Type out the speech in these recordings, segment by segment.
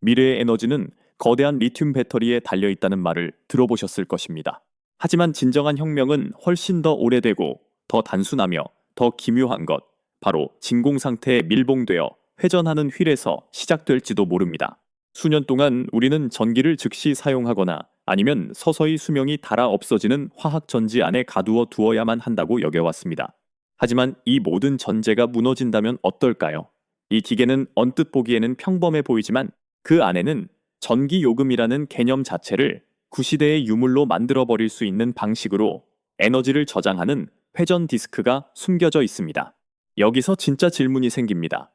미래의 에너지는 거대한 리튬 배터리에 달려 있다는 말을 들어보셨을 것입니다. 하지만 진정한 혁명은 훨씬 더 오래되고 더 단순하며 더 기묘한 것, 바로 진공 상태에 밀봉되어 회전하는 휠에서 시작될지도 모릅니다. 수년 동안 우리는 전기를 즉시 사용하거나 아니면 서서히 수명이 닳아 없어지는 화학 전지 안에 가두어 두어야만 한다고 여겨왔습니다. 하지만 이 모든 전제가 무너진다면 어떨까요? 이 기계는 언뜻 보기에는 평범해 보이지만 그 안에는 전기 요금이라는 개념 자체를 구시대의 유물로 만들어버릴 수 있는 방식으로 에너지를 저장하는 회전 디스크가 숨겨져 있습니다. 여기서 진짜 질문이 생깁니다.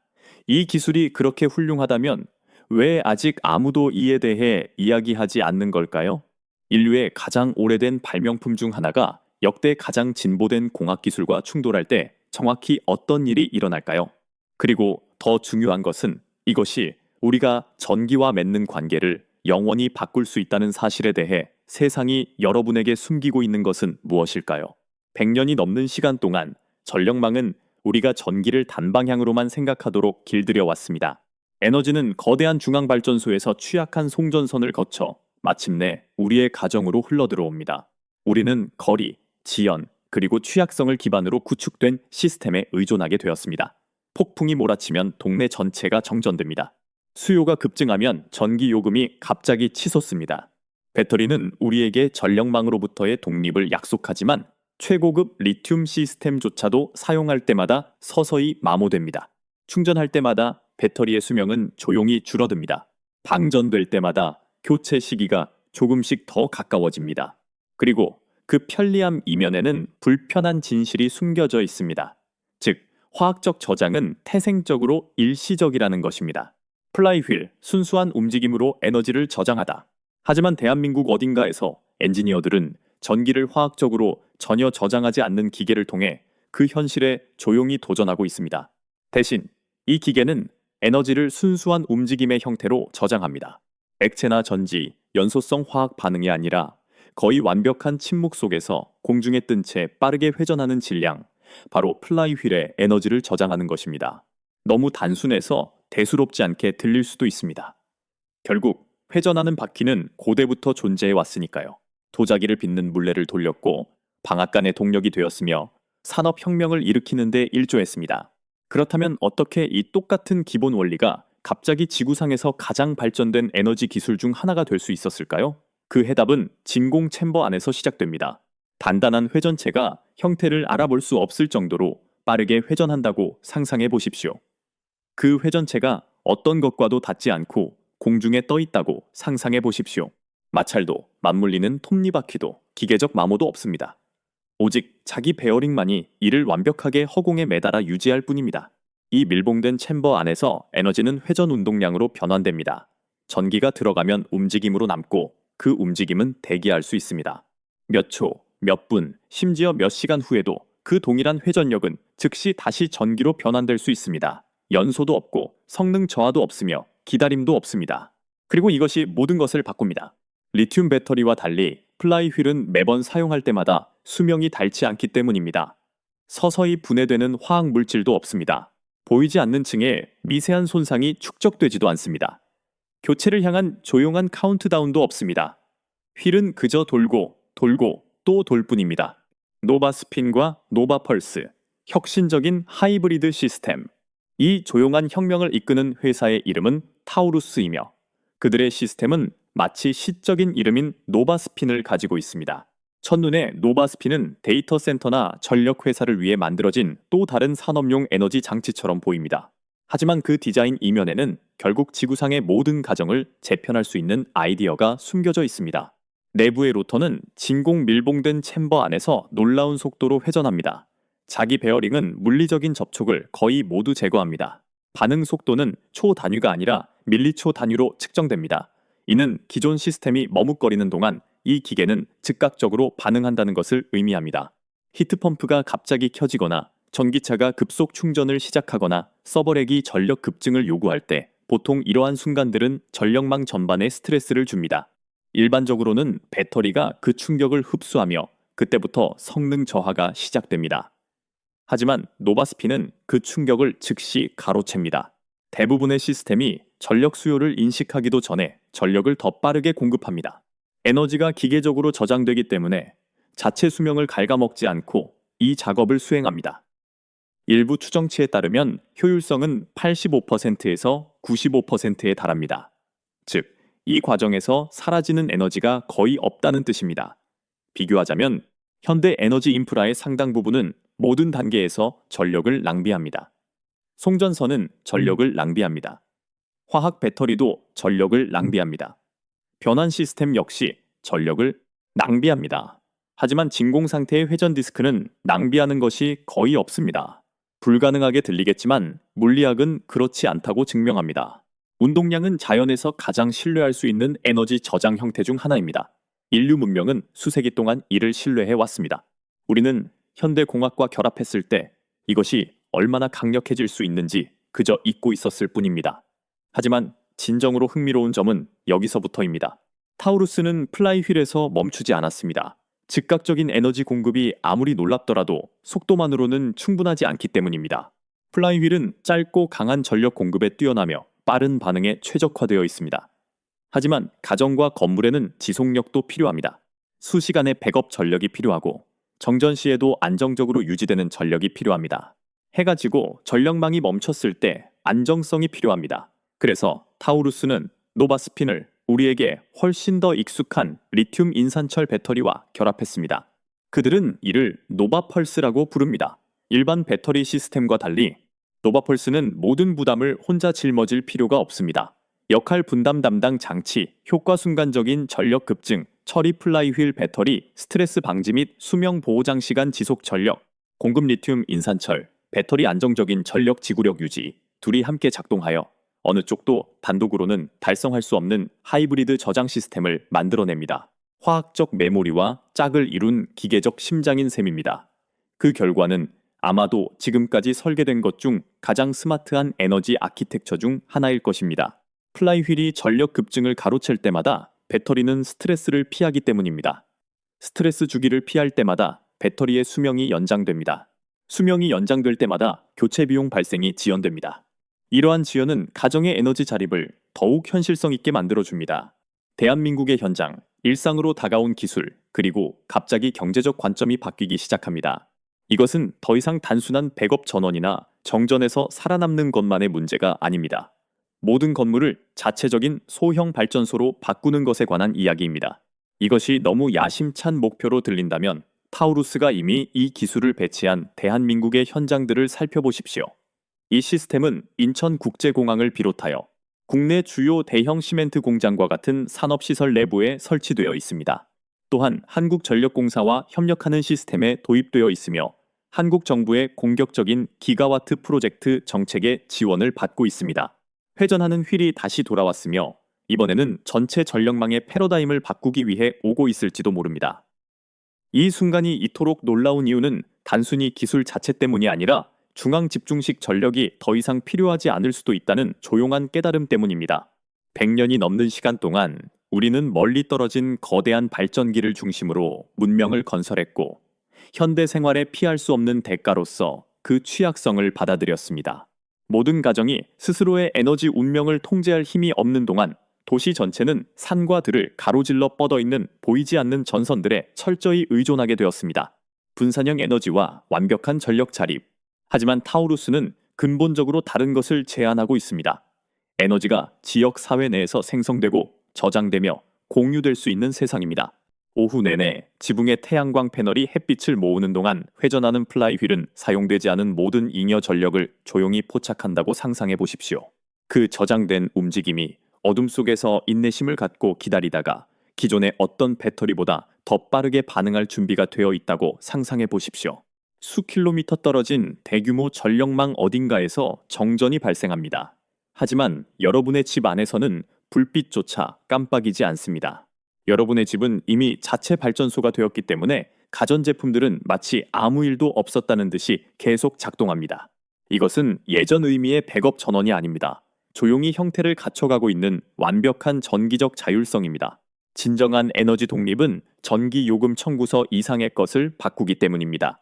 이 기술이 그렇게 훌륭하다면 왜 아직 아무도 이에 대해 이야기하지 않는 걸까요? 인류의 가장 오래된 발명품 중 하나가 역대 가장 진보된 공학 기술과 충돌할 때 정확히 어떤 일이 일어날까요? 그리고 더 중요한 것은 이것이 우리가 전기와 맺는 관계를 영원히 바꿀 수 있다는 사실에 대해 세상이 여러분에게 숨기고 있는 것은 무엇일까요? 100년이 넘는 시간 동안 전력망은 우리가 전기를 단방향으로만 생각하도록 길들여 왔습니다. 에너지는 거대한 중앙발전소에서 취약한 송전선을 거쳐 마침내 우리의 가정으로 흘러들어옵니다. 우리는 거리, 지연, 그리고 취약성을 기반으로 구축된 시스템에 의존하게 되었습니다. 폭풍이 몰아치면 동네 전체가 정전됩니다. 수요가 급증하면 전기 요금이 갑자기 치솟습니다. 배터리는 우리에게 전력망으로부터의 독립을 약속하지만 최고급 리튬 시스템조차도 사용할 때마다 서서히 마모됩니다. 충전할 때마다 배터리의 수명은 조용히 줄어듭니다. 방전될 때마다 교체 시기가 조금씩 더 가까워집니다. 그리고 그 편리함 이면에는 불편한 진실이 숨겨져 있습니다. 즉, 화학적 저장은 태생적으로 일시적이라는 것입니다. 플라이휠, 순수한 움직임으로 에너지를 저장하다. 하지만 대한민국 어딘가에서 엔지니어들은 전기를 화학적으로 전혀 저장하지 않는 기계를 통해 그 현실에 조용히 도전하고 있습니다. 대신 이 기계는 에너지를 순수한 움직임의 형태로 저장합니다. 액체나 전지, 연소성 화학 반응이 아니라 거의 완벽한 침묵 속에서 공중에 뜬 채 빠르게 회전하는 질량, 바로 플라이휠에 에너지를 저장하는 것입니다. 너무 단순해서 대수롭지 않게 들릴 수도 있습니다. 결국 회전하는 바퀴는 고대부터 존재해 왔으니까요. 도자기를 빚는 물레를 돌렸고 방앗간의 동력이 되었으며 산업혁명을 일으키는 데 일조했습니다. 그렇다면 어떻게 이 똑같은 기본 원리가 갑자기 지구상에서 가장 발전된 에너지 기술 중 하나가 될 수 있었을까요? 그 해답은 진공 챔버 안에서 시작됩니다. 단단한 회전체가 형태를 알아볼 수 없을 정도로 빠르게 회전한다고 상상해 보십시오. 그 회전체가 어떤 것과도 닿지 않고 공중에 떠 있다고 상상해 보십시오. 마찰도, 맞물리는 톱니바퀴도, 기계적 마모도 없습니다. 오직 자기 베어링만이 이를 완벽하게 허공에 매달아 유지할 뿐입니다. 이 밀봉된 챔버 안에서 에너지는 회전 운동량으로 변환됩니다. 전기가 들어가면 움직임으로 남고 그 움직임은 대기할 수 있습니다. 몇 초, 몇 분, 심지어 몇 시간 후에도 그 동일한 회전력은 즉시 다시 전기로 변환될 수 있습니다. 연소도 없고 성능 저하도 없으며 기다림도 없습니다. 그리고 이것이 모든 것을 바꿉니다. 리튬 배터리와 달리 플라이휠은 매번 사용할 때마다 수명이 닳지 않기 때문입니다. 서서히 분해되는 화학 물질도 없습니다. 보이지 않는 층에 미세한 손상이 축적되지도 않습니다. 교체를 향한 조용한 카운트다운도 없습니다. 휠은 그저 돌고 돌고 또 돌 뿐입니다. 노바스핀과 노바펄스, 혁신적인 하이브리드 시스템. 이 조용한 혁명을 이끄는 회사의 이름은 타우루스이며 그들의 시스템은 마치 시적인 이름인 노바스핀을 가지고 있습니다. 첫눈에 노바스핀은 데이터 센터나 전력 회사를 위해 만들어진 또 다른 산업용 에너지 장치처럼 보입니다. 하지만 그 디자인 이면에는 결국 지구상의 모든 가정을 재편할 수 있는 아이디어가 숨겨져 있습니다. 내부의 로터는 진공 밀봉된 챔버 안에서 놀라운 속도로 회전합니다. 자기 베어링은 물리적인 접촉을 거의 모두 제거합니다. 반응 속도는 초 단위가 아니라 밀리초 단위로 측정됩니다. 이는 기존 시스템이 머뭇거리는 동안 이 기계는 즉각적으로 반응한다는 것을 의미합니다. 히트펌프가 갑자기 켜지거나 전기차가 급속 충전을 시작하거나 서버렉이 전력 급증을 요구할 때 보통 이러한 순간들은 전력망 전반에 스트레스를 줍니다. 일반적으로는 배터리가 그 충격을 흡수하며 그때부터 성능 저하가 시작됩니다. 하지만 노바스핀은 그 충격을 즉시 가로챕니다. 대부분의 시스템이 전력 수요를 인식하기도 전에 전력을 더 빠르게 공급합니다. 에너지가 기계적으로 저장되기 때문에 자체 수명을 갉아먹지 않고 이 작업을 수행합니다. 일부 추정치에 따르면 효율성은 85%에서 95%에 달합니다. 즉, 이 과정에서 사라지는 에너지가 거의 없다는 뜻입니다. 비교하자면 현대 에너지 인프라의 상당 부분은 모든 단계에서 전력을 낭비합니다. 송전선은 전력을 낭비합니다. 화학 배터리도 전력을 낭비합니다. 변환 시스템 역시 전력을 낭비합니다. 하지만 진공 상태의 회전 디스크는 낭비하는 것이 거의 없습니다. 불가능하게 들리겠지만 물리학은 그렇지 않다고 증명합니다. 운동량은 자연에서 가장 신뢰할 수 있는 에너지 저장 형태 중 하나입니다. 인류 문명은 수세기 동안 이를 신뢰해 왔습니다. 우리는 현대 공학과 결합했을 때 이것이 얼마나 강력해질 수 있는지 그저 잊고 있었을 뿐입니다. 하지만 진정으로 흥미로운 점은 여기서부터입니다. 타우루스는 플라이휠에서 멈추지 않았습니다. 즉각적인 에너지 공급이 아무리 놀랍더라도 속도만으로는 충분하지 않기 때문입니다. 플라이휠은 짧고 강한 전력 공급에 뛰어나며 빠른 반응에 최적화되어 있습니다. 하지만 가정과 건물에는 지속력도 필요합니다. 수시간의 백업 전력이 필요하고 정전 시에도 안정적으로 유지되는 전력이 필요합니다. 해가 지고 전력망이 멈췄을 때 안정성이 필요합니다. 그래서 타우루스는 노바스핀을 우리에게 훨씬 더 익숙한 리튬 인산철 배터리와 결합했습니다. 그들은 이를 노바펄스라고 부릅니다. 일반 배터리 시스템과 달리 노바펄스는 모든 부담을 혼자 짊어질 필요가 없습니다. 역할 분담 담당 장치, 효과 순간적인 전력 급증, 처리 플라이휠 배터리, 스트레스 방지 및 수명 보호 장시간 지속 전력, 공급 리튬 인산철, 배터리 안정적인 전력 지구력 유지, 둘이 함께 작동하여 어느 쪽도 단독으로는 달성할 수 없는 하이브리드 저장 시스템을 만들어냅니다. 화학적 메모리와 짝을 이룬 기계적 심장인 셈입니다. 그 결과는 아마도 지금까지 설계된 것 중 가장 스마트한 에너지 아키텍처 중 하나일 것입니다. 플라이휠이 전력 급증을 가로챌 때마다 배터리는 스트레스를 피하기 때문입니다. 스트레스 주기를 피할 때마다 배터리의 수명이 연장됩니다. 수명이 연장될 때마다 교체 비용 발생이 지연됩니다. 이러한 지연은 가정의 에너지 자립을 더욱 현실성 있게 만들어줍니다. 대한민국의 현장, 일상으로 다가온 기술, 그리고 갑자기 경제적 관점이 바뀌기 시작합니다. 이것은 더 이상 단순한 백업 전원이나 정전에서 살아남는 것만의 문제가 아닙니다. 모든 건물을 자체적인 소형 발전소로 바꾸는 것에 관한 이야기입니다. 이것이 너무 야심찬 목표로 들린다면 타우루스가 이미 이 기술을 배치한 대한민국의 현장들을 살펴보십시오. 이 시스템은 인천국제공항을 비롯하여 국내 주요 대형 시멘트 공장과 같은 산업시설 내부에 설치되어 있습니다. 또한 한국전력공사와 협력하는 시스템에 도입되어 있으며 한국 정부의 공격적인 기가와트 프로젝트 정책의 지원을 받고 있습니다. 회전하는 휠이 다시 돌아왔으며 이번에는 전체 전력망의 패러다임을 바꾸기 위해 오고 있을지도 모릅니다. 이 순간이 이토록 놀라운 이유는 단순히 기술 자체 때문이 아니라 중앙 집중식 전력이 더 이상 필요하지 않을 수도 있다는 조용한 깨달음 때문입니다. 100년이 넘는 시간 동안 우리는 멀리 떨어진 거대한 발전기를 중심으로 문명을 건설했고 현대 생활에 피할 수 없는 대가로서 그 취약성을 받아들였습니다. 모든 가정이 스스로의 에너지 운명을 통제할 힘이 없는 동안 도시 전체는 산과 들을 가로질러 뻗어있는 보이지 않는 전선들에 철저히 의존하게 되었습니다. 분산형 에너지와 완벽한 전력 자립. 하지만 타우루스는 근본적으로 다른 것을 제안하고 있습니다. 에너지가 지역 사회 내에서 생성되고 저장되며 공유될 수 있는 세상입니다. 오후 내내 지붕의 태양광 패널이 햇빛을 모으는 동안 회전하는 플라이휠은 사용되지 않은 모든 잉여 전력을 조용히 포착한다고 상상해 보십시오. 그 저장된 움직임이 어둠 속에서 인내심을 갖고 기다리다가 기존의 어떤 배터리보다 더 빠르게 반응할 준비가 되어 있다고 상상해 보십시오. 수 킬로미터 떨어진 대규모 전력망 어딘가에서 정전이 발생합니다. 하지만 여러분의 집 안에서는 불빛조차 깜빡이지 않습니다. 여러분의 집은 이미 자체 발전소가 되었기 때문에 가전제품들은 마치 아무 일도 없었다는 듯이 계속 작동합니다. 이것은 예전 의미의 백업 전원이 아닙니다. 조용히 형태를 갖춰가고 있는 완벽한 전기적 자율성입니다. 진정한 에너지 독립은 전기 요금 청구서 이상의 것을 바꾸기 때문입니다.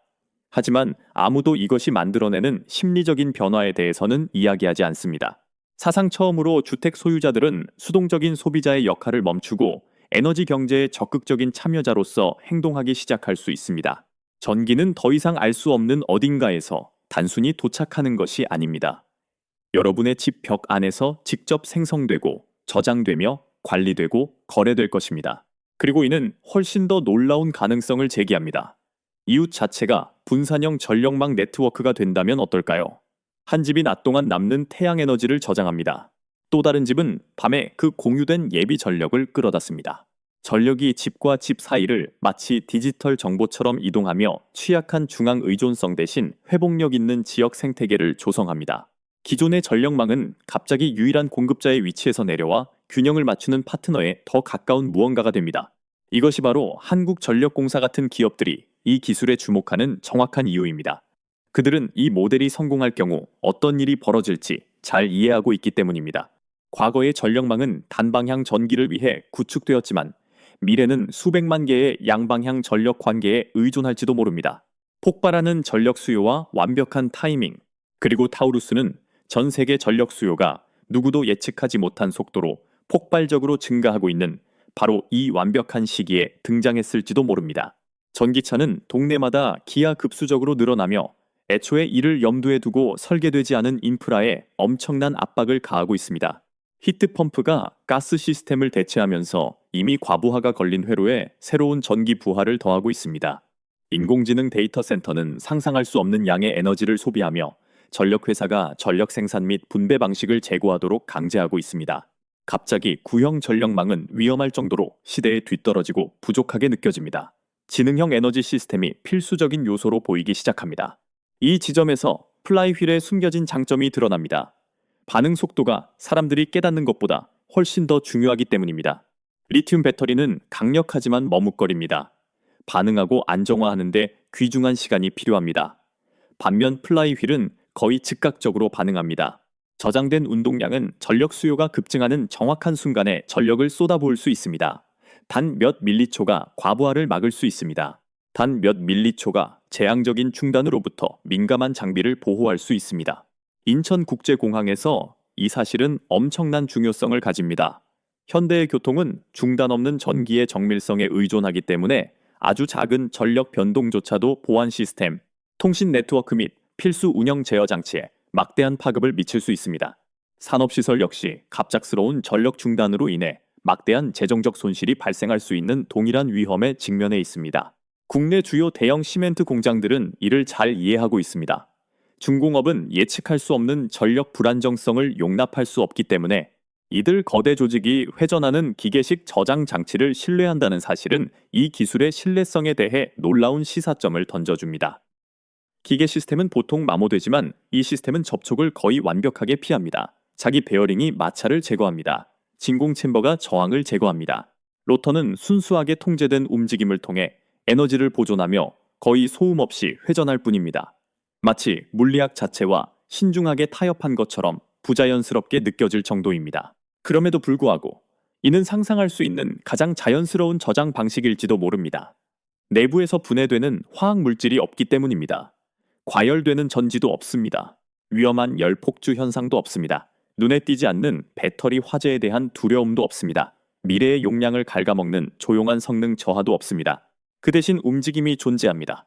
하지만 아무도 이것이 만들어내는 심리적인 변화에 대해서는 이야기하지 않습니다. 사상 처음으로 주택 소유자들은 수동적인 소비자의 역할을 멈추고 에너지 경제에 적극적인 참여자로서 행동하기 시작할 수 있습니다. 전기는 더 이상 알 수 없는 어딘가에서 단순히 도착하는 것이 아닙니다. 여러분의 집 벽 안에서 직접 생성되고 저장되며 관리되고 거래될 것입니다. 그리고 이는 훨씬 더 놀라운 가능성을 제기합니다. 이웃 자체가 분산형 전력망 네트워크가 된다면 어떨까요? 한 집이 낮 동안 남는 태양 에너지를 저장합니다. 또 다른 집은 밤에 그 공유된 예비 전력을 끌어다 씁니다. 전력이 집과 집 사이를 마치 디지털 정보처럼 이동하며 취약한 중앙 의존성 대신 회복력 있는 지역 생태계를 조성합니다. 기존의 전력망은 갑자기 유일한 공급자의 위치에서 내려와 균형을 맞추는 파트너에 더 가까운 무언가가 됩니다. 이것이 바로 한국전력공사 같은 기업들이 이 기술에 주목하는 정확한 이유입니다. 그들은 이 모델이 성공할 경우 어떤 일이 벌어질지 잘 이해하고 있기 때문입니다. 과거의 전력망은 단방향 전기를 위해 구축되었지만 미래는 수백만 개의 양방향 전력 관계에 의존할지도 모릅니다. 폭발하는 전력 수요와 완벽한 타이밍, 그리고 타우루스는 전 세계 전력 수요가 누구도 예측하지 못한 속도로 폭발적으로 증가하고 있는 바로 이 완벽한 시기에 등장했을지도 모릅니다. 전기차는 동네마다 기하급수적으로 늘어나며 애초에 이를 염두에 두고 설계되지 않은 인프라에 엄청난 압박을 가하고 있습니다. 히트펌프가 가스 시스템을 대체하면서 이미 과부하가 걸린 회로에 새로운 전기 부하를 더하고 있습니다. 인공지능 데이터 센터는 상상할 수 없는 양의 에너지를 소비하며 전력회사가 전력 생산 및 분배 방식을 제고하도록 강제하고 있습니다. 갑자기 구형 전력망은 위험할 정도로 시대에 뒤떨어지고 부족하게 느껴집니다. 지능형 에너지 시스템이 필수적인 요소로 보이기 시작합니다. 이 지점에서 플라이휠에 숨겨진 장점이 드러납니다. 반응 속도가 사람들이 깨닫는 것보다 훨씬 더 중요하기 때문입니다. 리튬 배터리는 강력하지만 머뭇거립니다. 반응하고 안정화하는데 귀중한 시간이 필요합니다. 반면 플라이휠은 거의 즉각적으로 반응합니다. 저장된 운동량은 전력 수요가 급증하는 정확한 순간에 전력을 쏟아부을 수 있습니다. 단 몇 밀리초가 과부하를 막을 수 있습니다. 단 몇 밀리초가 재앙적인 중단으로부터 민감한 장비를 보호할 수 있습니다. 인천국제공항에서 이 사실은 엄청난 중요성을 가집니다. 현대의 교통은 중단 없는 전기의 정밀성에 의존하기 때문에 아주 작은 전력 변동조차도 보안 시스템, 통신 네트워크 및 필수 운영 제어 장치에 막대한 파급을 미칠 수 있습니다. 산업시설 역시 갑작스러운 전력 중단으로 인해 막대한 재정적 손실이 발생할 수 있는 동일한 위험에 직면해 있습니다. 국내 주요 대형 시멘트 공장들은 이를 잘 이해하고 있습니다. 중공업은 예측할 수 없는 전력 불안정성을 용납할 수 없기 때문에 이들 거대 조직이 회전하는 기계식 저장 장치를 신뢰한다는 사실은 이 기술의 신뢰성에 대해 놀라운 시사점을 던져줍니다. 기계 시스템은 보통 마모되지만 이 시스템은 접촉을 거의 완벽하게 피합니다. 자기 베어링이 마찰을 제거합니다. 진공 챔버가 저항을 제거합니다. 로터는 순수하게 통제된 움직임을 통해 에너지를 보존하며 거의 소음 없이 회전할 뿐입니다. 마치 물리학 자체와 신중하게 타협한 것처럼 부자연스럽게 느껴질 정도입니다. 그럼에도 불구하고 이는 상상할 수 있는 가장 자연스러운 저장 방식일지도 모릅니다. 내부에서 분해되는 화학 물질이 없기 때문입니다. 과열되는 전지도 없습니다. 위험한 열 폭주 현상도 없습니다. 눈에 띄지 않는 배터리 화재에 대한 두려움도 없습니다. 미래의 용량을 갉아먹는 조용한 성능 저하도 없습니다. 그 대신 움직임이 존재합니다.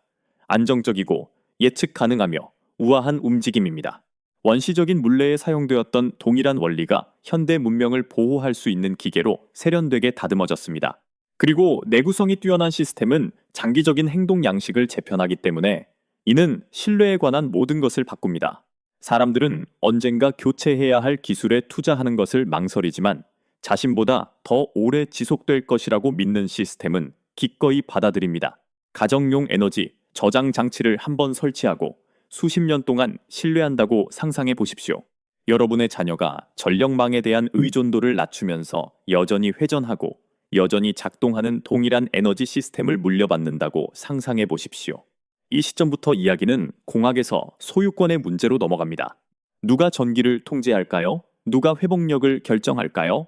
안정적이고 예측 가능하며 우아한 움직임입니다. 원시적인 물레에 사용되었던 동일한 원리가 현대 문명을 보호할 수 있는 기계로 세련되게 다듬어졌습니다. 그리고 내구성이 뛰어난 시스템은 장기적인 행동 양식을 재편하기 때문에 이는 신뢰에 관한 모든 것을 바꿉니다. 사람들은 언젠가 교체해야 할 기술에 투자하는 것을 망설이지만 자신보다 더 오래 지속될 것이라고 믿는 시스템은 기꺼이 받아들입니다. 가정용 에너지 저장 장치를 한번 설치하고 수십 년 동안 신뢰한다고 상상해 보십시오. 여러분의 자녀가 전력망에 대한 의존도를 낮추면서 여전히 회전하고 여전히 작동하는 동일한 에너지 시스템을 물려받는다고 상상해 보십시오. 이 시점부터 이야기는 공학에서 소유권의 문제로 넘어갑니다. 누가 전기를 통제할까요? 누가 회복력을 결정할까요?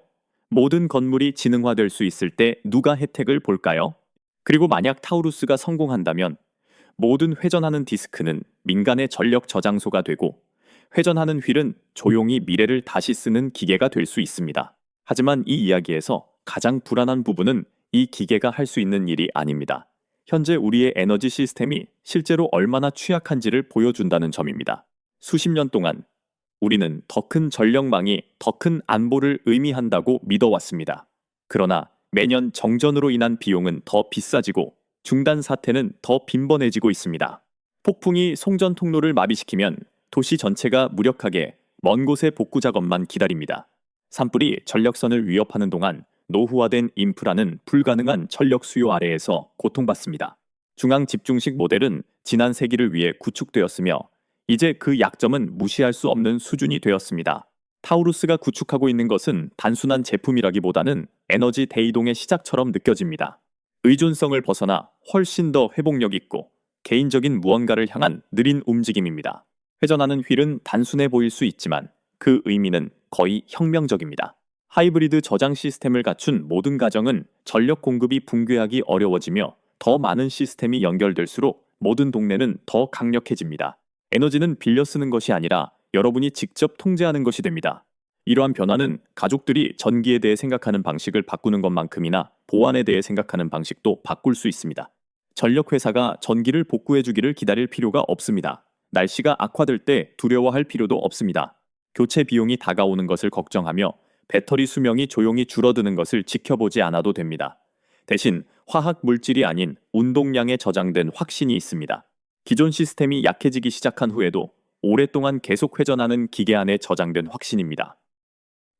모든 건물이 지능화될 수 있을 때 누가 혜택을 볼까요? 그리고 만약 타우루스가 성공한다면 모든 회전하는 디스크는 민간의 전력 저장소가 되고 회전하는 휠은 조용히 미래를 다시 쓰는 기계가 될 수 있습니다. 하지만 이 이야기에서 가장 불안한 부분은 이 기계가 할 수 있는 일이 아닙니다. 현재 우리의 에너지 시스템이 실제로 얼마나 취약한지를 보여준다는 점입니다. 수십 년 동안 우리는 더 큰 전력망이 더 큰 안보를 의미한다고 믿어왔습니다. 그러나 매년 정전으로 인한 비용은 더 비싸지고 중단 사태는 더 빈번해지고 있습니다. 폭풍이 송전 통로를 마비시키면 도시 전체가 무력하게 먼 곳의 복구 작업만 기다립니다. 산불이 전력선을 위협하는 동안 노후화된 인프라는 불가능한 전력 수요 아래에서 고통받습니다. 중앙 집중식 모델은 지난 세기를 위해 구축되었으며 이제 그 약점은 무시할 수 없는 수준이 되었습니다. 타우루스가 구축하고 있는 것은 단순한 제품이라기보다는 에너지 대이동의 시작처럼 느껴집니다. 의존성을 벗어나 훨씬 더 회복력 있고 개인적인 무언가를 향한 느린 움직임입니다. 회전하는 휠은 단순해 보일 수 있지만 그 의미는 거의 혁명적입니다. 하이브리드 저장 시스템을 갖춘 모든 가정은 전력 공급이 붕괴하기 어려워지며 더 많은 시스템이 연결될수록 모든 동네는 더 강력해집니다. 에너지는 빌려 쓰는 것이 아니라 여러분이 직접 통제하는 것이 됩니다. 이러한 변화는 가족들이 전기에 대해 생각하는 방식을 바꾸는 것만큼이나 보안에 대해 생각하는 방식도 바꿀 수 있습니다. 전력회사가 전기를 복구해주기를 기다릴 필요가 없습니다. 날씨가 악화될 때 두려워할 필요도 없습니다. 교체 비용이 다가오는 것을 걱정하며 배터리 수명이 조용히 줄어드는 것을 지켜보지 않아도 됩니다. 대신 화학 물질이 아닌 운동량에 저장된 확신이 있습니다. 기존 시스템이 약해지기 시작한 후에도 오랫동안 계속 회전하는 기계 안에 저장된 확신입니다.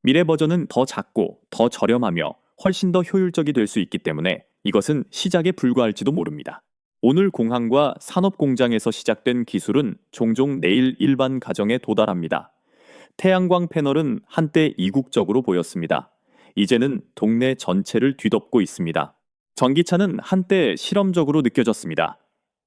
미래 버전은 더 작고 더 저렴하며 훨씬 더 효율적이 될 수 있기 때문에 이것은 시작에 불과할지도 모릅니다. 오늘 공항과 산업 공장에서 시작된 기술은 종종 내일 일반 가정에 도달합니다. 태양광 패널은 한때 이국적으로 보였습니다. 이제는 동네 전체를 뒤덮고 있습니다. 전기차는 한때 실험적으로 느껴졌습니다.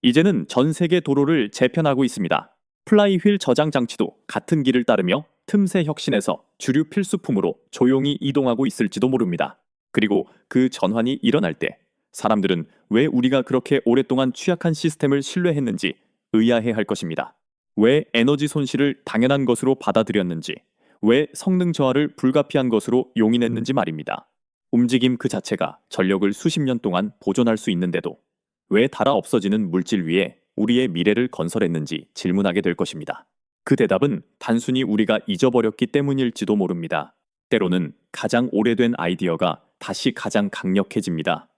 이제는 전 세계 도로를 재편하고 있습니다. 플라이휠 저장 장치도 같은 길을 따르며 틈새 혁신에서 주류 필수품으로 조용히 이동하고 있을지도 모릅니다. 그리고 그 전환이 일어날 때 사람들은 왜 우리가 그렇게 오랫동안 취약한 시스템을 신뢰했는지 의아해할 것입니다. 왜 에너지 손실을 당연한 것으로 받아들였는지, 왜 성능 저하를 불가피한 것으로 용인했는지 말입니다. 움직임 그 자체가 전력을 수십 년 동안 보존할 수 있는데도 왜 달아 없어지는 물질 위에 우리의 미래를 건설했는지 질문하게 될 것입니다. 그 대답은 단순히 우리가 잊어버렸기 때문일지도 모릅니다. 때로는 가장 오래된 아이디어가 다시 가장 강력해집니다.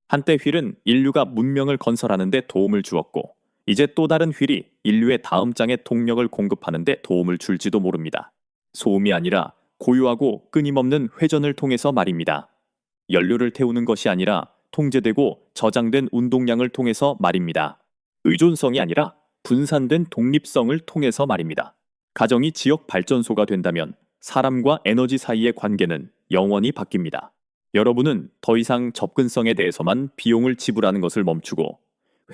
한때 휠은 인류가 문명을 건설하는 데 도움을 주었고 이제 또 다른 휠이 인류의 다음 장의 동력을 공급하는 데 도움을 줄지도 모릅니다. 소음이 아니라 고요하고 끊임없는 회전을 통해서 말입니다. 연료를 태우는 것이 아니라 통제되고 저장된 운동량을 통해서 말입니다. 의존성이 아니라 분산된 독립성을 통해서 말입니다. 가정이 지역 발전소가 된다면 사람과 에너지 사이의 관계는 영원히 바뀝니다. 여러분은 더 이상 접근성에 대해서만 비용을 지불하는 것을 멈추고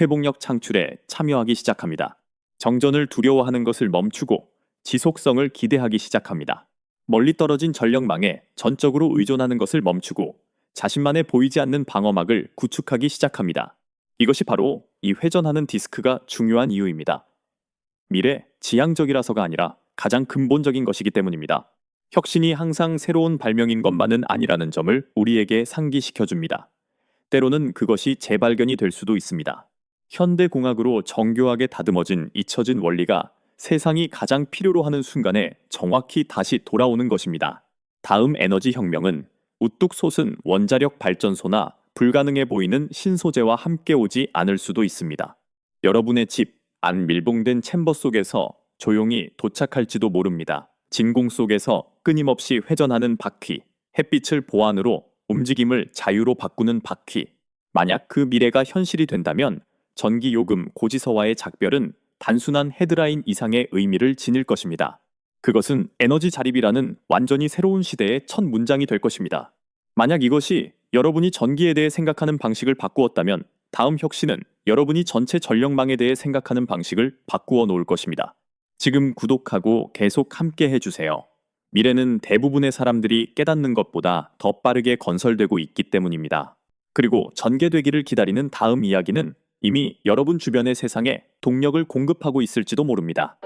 회복력 창출에 참여하기 시작합니다. 정전을 두려워하는 것을 멈추고 지속성을 기대하기 시작합니다. 멀리 떨어진 전력망에 전적으로 의존하는 것을 멈추고 자신만의 보이지 않는 방어막을 구축하기 시작합니다. 이것이 바로 이 회전하는 디스크가 중요한 이유입니다. 미래, 지향적이라서가 아니라 가장 근본적인 것이기 때문입니다. 혁신이 항상 새로운 발명인 것만은 아니라는 점을 우리에게 상기시켜줍니다. 때로는 그것이 재발견이 될 수도 있습니다. 현대공학으로 정교하게 다듬어진 잊혀진 원리가 세상이 가장 필요로 하는 순간에 정확히 다시 돌아오는 것입니다. 다음 에너지 혁명은 우뚝 솟은 원자력 발전소나 불가능해 보이는 신소재와 함께 오지 않을 수도 있습니다. 여러분의 집 안 밀봉된 챔버 속에서 조용히 도착할지도 모릅니다. 진공 속에서 끊임없이 회전하는 바퀴, 햇빛을 보안으로 움직임을 자유로 바꾸는 바퀴. 만약 그 미래가 현실이 된다면 전기요금 고지서와의 작별은 단순한 헤드라인 이상의 의미를 지닐 것입니다. 그것은 에너지 자립이라는 완전히 새로운 시대의 첫 문장이 될 것입니다. 만약 이것이 여러분이 전기에 대해 생각하는 방식을 바꾸었다면 다음 혁신은 여러분이 전체 전력망에 대해 생각하는 방식을 바꾸어 놓을 것입니다. 지금 구독하고 계속 함께 해주세요. 미래는 대부분의 사람들이 깨닫는 것보다 더 빠르게 건설되고 있기 때문입니다. 그리고 전개되기를 기다리는 다음 이야기는 이미 여러분 주변의 세상에 동력을 공급하고 있을지도 모릅니다.